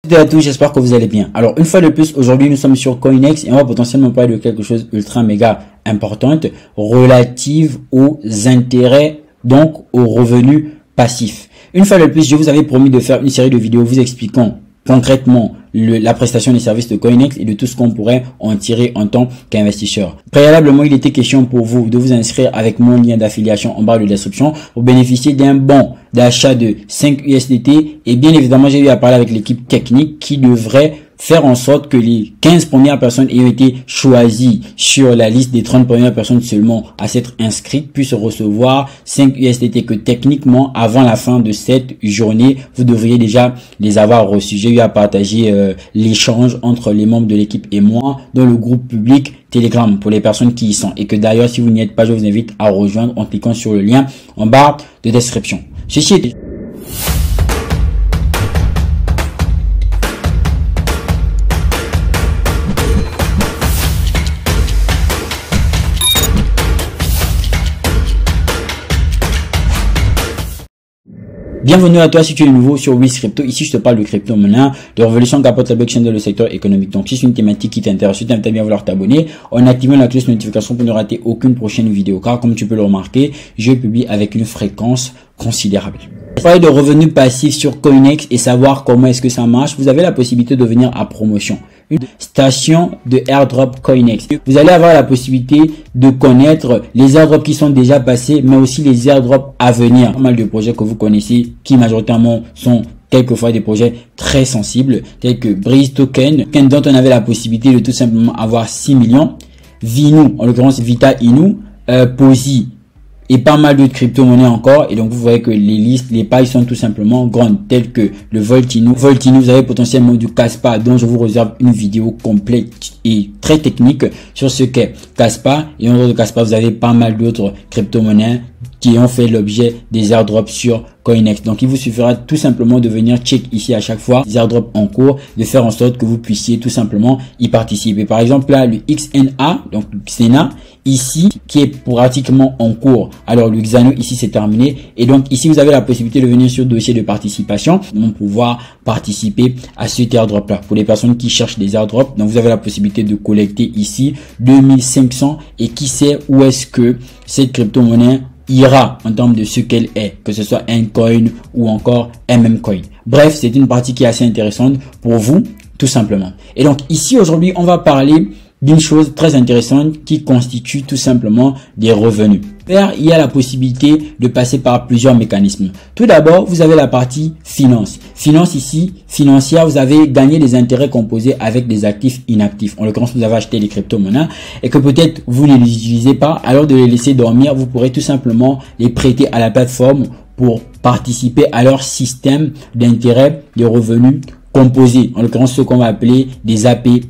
Salut à tous, j'espère que vous allez bien. Alors une fois de plus, aujourd'hui nous sommes sur Coinex et on va potentiellement parler de quelque chose ultra méga importante relative aux intérêts, donc aux revenus passifs. Une fois de plus, je vous avais promis de faire une série de vidéos vous expliquant concrètement la prestation des services de Coinex et de tout ce qu'on pourrait en tirer en tant qu'investisseur. Préalablement, il était question pour vous de vous inscrire avec mon lien d'affiliation en barre de description pour bénéficier d'un bon d'achat de 5 USDT et bien évidemment, j'ai eu à parler avec l'équipe technique qui devrait faire en sorte que les 15 premières personnes ayant été choisies sur la liste des 30 premières personnes seulement à s'être inscrites puissent recevoir 5 USDT que techniquement, avant la fin de cette journée, vous devriez déjà les avoir reçus. J'ai eu à partager l'échange entre les membres de l'équipe et moi dans le groupe public Telegram pour les personnes qui y sont. Et que d'ailleurs, si vous n'y êtes pas, je vous invite à rejoindre en cliquant sur le lien en barre de description. Ceci est... Bienvenue à toi si tu es nouveau sur WizCrypto. Ici, je te parle de crypto-monnaie, de révolution qu'apporte la blockchain dans le secteur économique. Donc, si c'est une thématique qui t'intéresse, tu t'aimes bien vouloir t'abonner en activant la cloche de notification pour ne rater aucune prochaine vidéo. Car, comme tu peux le remarquer, je publie avec une fréquence considérable. Pour parler de revenus passifs sur Coinex et savoir comment est-ce que ça marche, vous avez la possibilité de venir à promotion. Une station de airdrop Coinex. Vous allez avoir la possibilité de connaître les airdrops qui sont déjà passés, mais aussi les airdrops à venir. Pas mal de projets que vous connaissez qui majoritairement sont quelquefois des projets très sensibles, tels que Breeze Token, dont on avait la possibilité de tout simplement avoir 6 millions, Vinu, en l'occurrence Vita Inu, Posi, et pas mal d'autres crypto-monnaies encore. Et donc, vous voyez que les listes, les pailles sont tout simplement grandes, telles que le Voltinu. Vous avez potentiellement du Kaspa, dont je vous réserve une vidéo complète et très technique sur ce qu'est Kaspa. Et en dehors de Kaspa, vous avez pas mal d'autres crypto-monnaies qui ont fait l'objet des airdrops sur Coinex. Donc, il vous suffira tout simplement de venir check ici à chaque fois les airdrops en cours, de faire en sorte que vous puissiez tout simplement y participer. Par exemple, là, le XNA, donc Xena, ici, qui est pratiquement en cours. Alors, le Xano, ici, c'est terminé. Et donc, ici, vous avez la possibilité de venir sur dossier de participation pour pouvoir participer à cet airdrop-là. Pour les personnes qui cherchent des airdrops, donc, vous avez la possibilité de collecter ici 2500 et qui sait où est-ce que cette crypto-monnaie ira en termes de ce qu'elle est, que ce soit un coin ou encore MM-Coin. Bref, c'est une partie qui est assez intéressante pour vous, tout simplement. Et donc, ici, aujourd'hui, on va parler d'une chose très intéressante qui constitue tout simplement des revenus. Il y a la possibilité de passer par plusieurs mécanismes. Tout d'abord, vous avez la partie finance. Finance ici, financière, vous avez gagné des intérêts composés avec des actifs inactifs. En l'occurrence, vous avez acheté des crypto-monnaies et que peut-être vous ne les utilisez pas. Alors de les laisser dormir, vous pourrez tout simplement les prêter à la plateforme pour participer à leur système d'intérêt de revenus composés. En l'occurrence, ce qu'on va appeler des APY.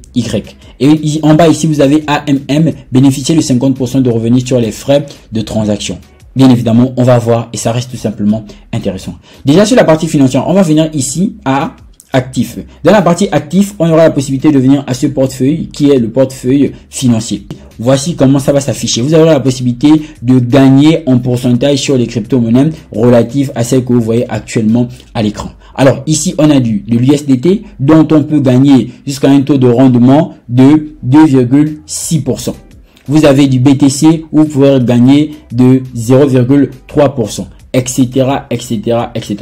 Et en bas ici, vous avez AMM, bénéficier de 50% de revenus sur les frais de transaction. Bien évidemment, on va voir et ça reste tout simplement intéressant. Déjà sur la partie financière, on va venir ici à actifs. Dans la partie actifs, on aura la possibilité de venir à ce portefeuille qui est le portefeuille financier. Voici comment ça va s'afficher. Vous aurez la possibilité de gagner en pourcentage sur les crypto-monnaies relatives à celles que vous voyez actuellement à l'écran. Alors ici, on a de l'USDT dont on peut gagner jusqu'à un taux de rendement de 2,6%. Vous avez du BTC où vous pouvez gagner de 0,3%. Etc.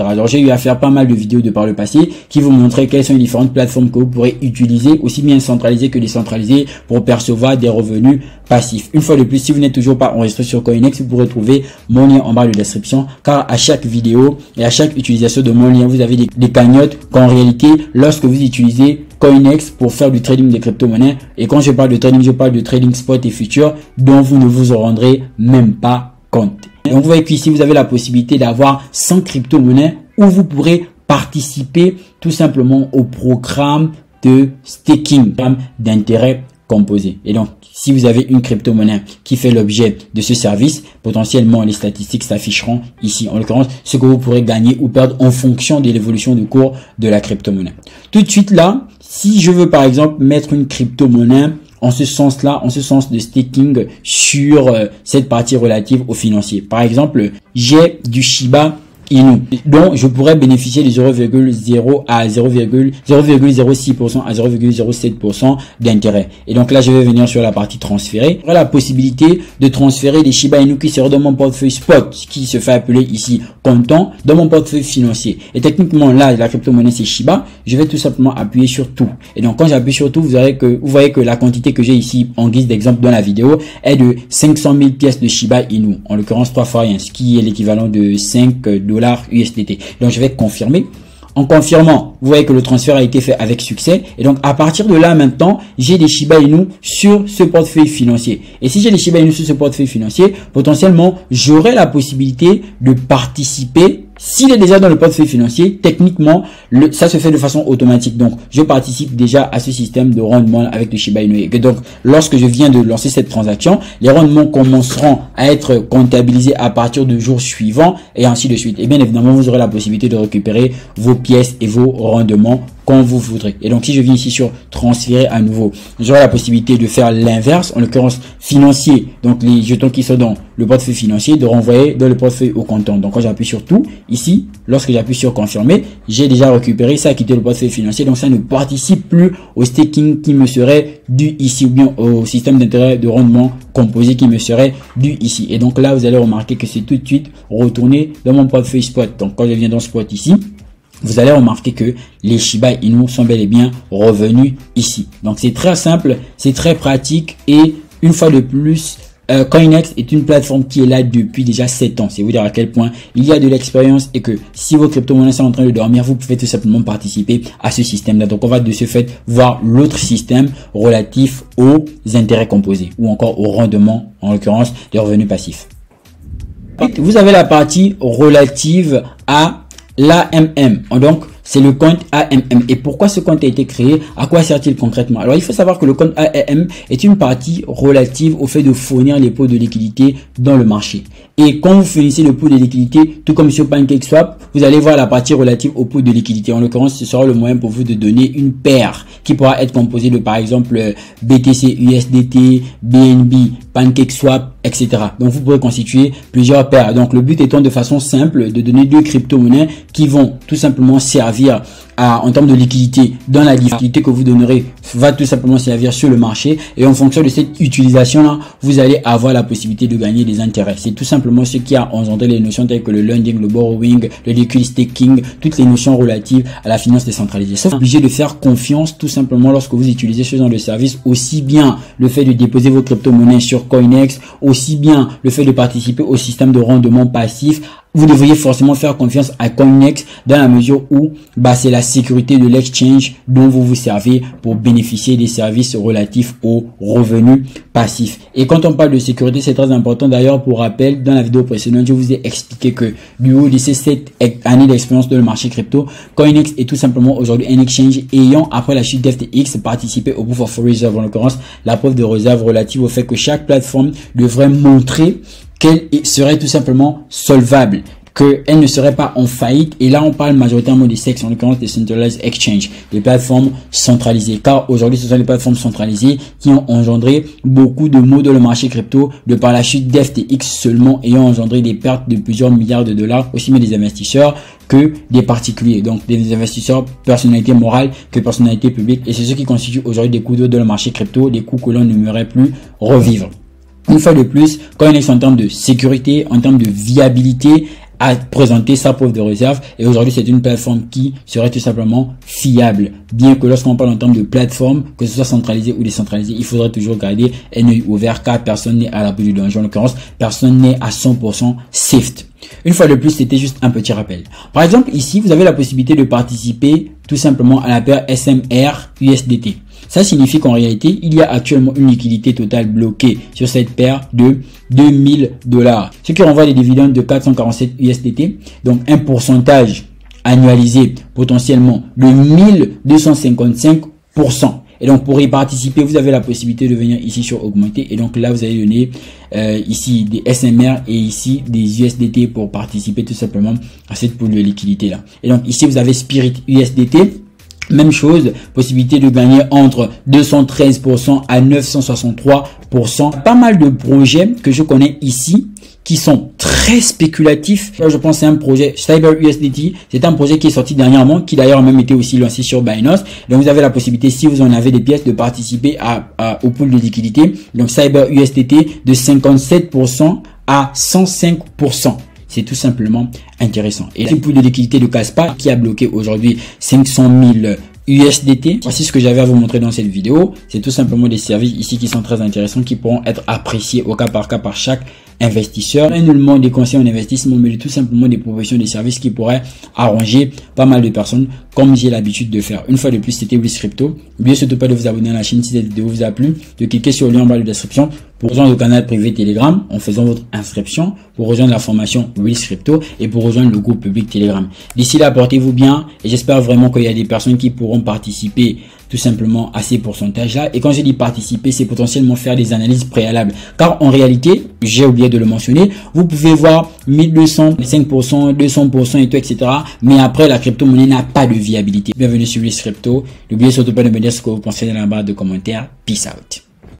Alors, j'ai eu à faire pas mal de vidéos de par le passé qui vous montraient quelles sont les différentes plateformes que vous pourrez utiliser, aussi bien centralisées que décentralisées, pour percevoir des revenus passifs. Une fois de plus, si vous n'êtes toujours pas enregistré sur Coinex, vous pourrez trouver mon lien en barre de description, car à chaque vidéo et à chaque utilisation de mon lien, vous avez des cagnottes qu'en réalité, lorsque vous utilisez Coinex pour faire du trading des crypto-monnaies, et quand je parle de trading, je parle de trading spot et futur, dont vous ne vous en rendrez même pas compte. Donc, vous voyez qu'ici, vous avez la possibilité d'avoir 100 crypto-monnaies où vous pourrez participer tout simplement au programme de staking, d'intérêt composé. Et donc, si vous avez une crypto-monnaie qui fait l'objet de ce service, potentiellement, les statistiques s'afficheront ici. En l'occurrence, ce que vous pourrez gagner ou perdre en fonction de l'évolution du cours de la crypto-monnaie. Tout de suite là, si je veux par exemple mettre une crypto-monnaie en ce sens-là, en ce sens de staking sur cette partie relative aux financiers. Par exemple, j'ai du Shiba Inu, dont je pourrais bénéficier de 0,0 à 0,06% à 0,07% d'intérêt. Et donc là, je vais venir sur la partie transférer. J'aurai la possibilité de transférer des Shiba Inu qui seraient dans mon portefeuille spot, qui se fait appeler ici comptant, dans mon portefeuille financier. Et techniquement, là, la crypto-monnaie, c'est Shiba. Je vais tout simplement appuyer sur tout. Et donc, quand j'appuie sur tout, vous voyez que la quantité que j'ai ici, en guise d'exemple dans la vidéo, est de 500 000 pièces de Shiba Inu. En l'occurrence, 3 fois rien, ce qui est l'équivalent de 5 $ USDT. Donc, je vais confirmer. En confirmant, vous voyez que le transfert a été fait avec succès. Et donc, à partir de là, maintenant, j'ai des Shiba Inu sur ce portefeuille financier. Et si j'ai des Shiba Inu sur ce portefeuille financier, potentiellement, j'aurai la possibilité de participer. S'il est déjà dans le portefeuille financier, techniquement, ça se fait de façon automatique. Donc, je participe déjà à ce système de rendement avec le Shiba Inu. Et donc, lorsque je viens de lancer cette transaction, les rendements commenceront à être comptabilisés à partir du jour suivant et ainsi de suite. Et bien évidemment, vous aurez la possibilité de récupérer vos pièces et vos rendements quand vous voudrez. Et donc, si je viens ici sur transférer à nouveau, j'aurai la possibilité de faire l'inverse, en l'occurrence financier. Donc, les jetons qui sont dans le portefeuille financier, de renvoyer dans le portefeuille au comptant. Donc, quand j'appuie sur tout, ici, lorsque j'appuie sur confirmer, j'ai déjà récupéré, ça a quitté le portefeuille financier. Donc, ça ne participe plus au staking qui me serait dû ici, ou bien au système d'intérêt de rendement composé qui me serait dû ici. Et donc là, vous allez remarquer que c'est tout de suite retourné dans mon portefeuille spot. Donc, quand je viens dans spot ici, vous allez remarquer que les Shiba Inu sont bel et bien revenus ici. Donc, c'est très simple, c'est très pratique et une fois de plus, Coinex est une plateforme qui est là depuis déjà 7 ans. C'est vous dire à quel point il y a de l'expérience et que si vos crypto-monnaies sont en train de dormir, vous pouvez tout simplement participer à ce système-là. Donc, on va de ce fait voir l'autre système relatif aux intérêts composés ou encore au rendement, en l'occurrence, des revenus passifs. Vous avez la partie relative à l'AMM. Donc, c'est le compte AMM. Et pourquoi ce compte a été créé? À quoi sert-il concrètement? Alors, il faut savoir que le compte AMM est une partie relative au fait de fournir les pots de liquidité dans le marché. Et quand vous fournissez le pot de liquidité, tout comme sur PancakeSwap, vous allez voir la partie relative au pot de liquidité. En l'occurrence, ce sera le moyen pour vous de donner une paire qui pourra être composée de, par exemple, BTC, USDT, BNB, PancakeSwap, etc. Donc, vous pourrez constituer plusieurs paires. Donc, le but étant de façon simple de donner deux crypto-monnaies qui vont tout simplement servir en termes de liquidité. Dans la liquidité que vous donnerez va tout simplement servir sur le marché. Et en fonction de cette utilisation-là, vous allez avoir la possibilité de gagner des intérêts. C'est tout simplement ce qui a engendré les notions telles que le lending, le borrowing, le liquid staking, toutes les notions relatives à la finance décentralisée. Sauf obligé de faire confiance tout simplement lorsque vous utilisez ce genre de service, aussi bien le fait de déposer vos crypto-monnaies sur Coinex, aussi bien le fait de participer au système de rendement passif. Vous devriez forcément faire confiance à Coinex dans la mesure où c'est la sécurité de l'exchange dont vous vous servez pour bénéficier des services relatifs aux revenus passifs. Et quand on parle de sécurité, c'est très important. D'ailleurs, pour rappel, dans la vidéo précédente, je vous ai expliqué que du haut de ces 7 années d'expérience dans le marché crypto, Coinex est tout simplement aujourd'hui un exchange ayant, après la chute d'FTX, participé au Proof of Reserve, en l'occurrence la preuve de réserve relative au fait que chaque plateforme devrait montrer qu'elle serait tout simplement solvable, qu'elle ne serait pas en faillite. Et là, on parle majoritairement des SEX, en l'occurrence des Centralized Exchange, des plateformes centralisées. Car aujourd'hui, ce sont les plateformes centralisées qui ont engendré beaucoup de maux dans le marché crypto de par la chute d'FTX seulement, ayant engendré des pertes de plusieurs milliards de dollars, aussi bien des investisseurs que des particuliers. Donc, des investisseurs, personnalités morales que personnalités publiques. Et c'est ce qui constitue aujourd'hui des coûts d'eau dans le marché crypto, des coûts que l'on n'aimerait plus revivre. Une fois de plus, Coinex en termes de sécurité, en termes de viabilité, a présenté sa preuve de réserve et aujourd'hui c'est une plateforme qui serait tout simplement fiable. Bien que lorsqu'on parle en termes de plateforme, que ce soit centralisé ou décentralisé, il faudrait toujours garder un œil ouvert car personne n'est à l'abri du danger. En l'occurrence, personne n'est à 100% safe. Une fois de plus, c'était juste un petit rappel. Par exemple, ici, vous avez la possibilité de participer tout simplement à la paire SMR USDT. Ça signifie qu'en réalité, il y a actuellement une liquidité totale bloquée sur cette paire de $2000. Ce qui renvoie des dividendes de 447 USDT. Donc, un pourcentage annualisé potentiellement de 1255%. Et donc, pour y participer, vous avez la possibilité de venir ici sur augmenter. Et donc, là, vous allez donner ici des SMR et ici des USDT pour participer tout simplement à cette pool de liquidité là. Et donc, ici, vous avez Spirit USDT. Même chose, possibilité de gagner entre 213% à 963%. Pas mal de projets que je connais ici qui sont très spéculatifs. Je pense c'est un projet CyberUSDT. C'est un projet qui est sorti dernièrement, qui d'ailleurs a même été aussi lancé sur Binance. Donc vous avez la possibilité, si vous en avez des pièces, de participer au pool de liquidité. Donc CyberUSDT de 57% à 105%. C'est tout simplement intéressant. Et le pool de liquidité de Kaspa qui a bloqué aujourd'hui 500 000 USDT. Voici ce que j'avais à vous montrer dans cette vidéo. C'est tout simplement des services ici qui sont très intéressants, qui pourront être appréciés au cas par chaque investisseur. Et nullement des conseils en investissement, mais tout simplement des propositions de services qui pourraient arranger pas mal de personnes, comme j'ai l'habitude de faire. Une fois de plus, c'était WizCrypto. N'oubliez surtout pas de vous abonner à la chaîne si cette vidéo vous a plu, de cliquer sur le lien en bas de la description pour rejoindre le canal privé Telegram en faisant votre inscription, pour rejoindre la formation WizCrypto et pour rejoindre le groupe public Telegram. D'ici là, portez-vous bien et j'espère vraiment qu'il y a des personnes qui pourront participer tout simplement à ces pourcentages-là. Et quand je dis participer, c'est potentiellement faire des analyses préalables. Car en réalité, j'ai oublié de le mentionner, vous pouvez voir 1200, 5%, 200% et tout, etc. Mais après, la crypto-monnaie n'a pas de viabilité. Bienvenue sur WizCrypto. N'oubliez surtout pas de me dire ce que vous pensez dans la barre de commentaires. Peace out.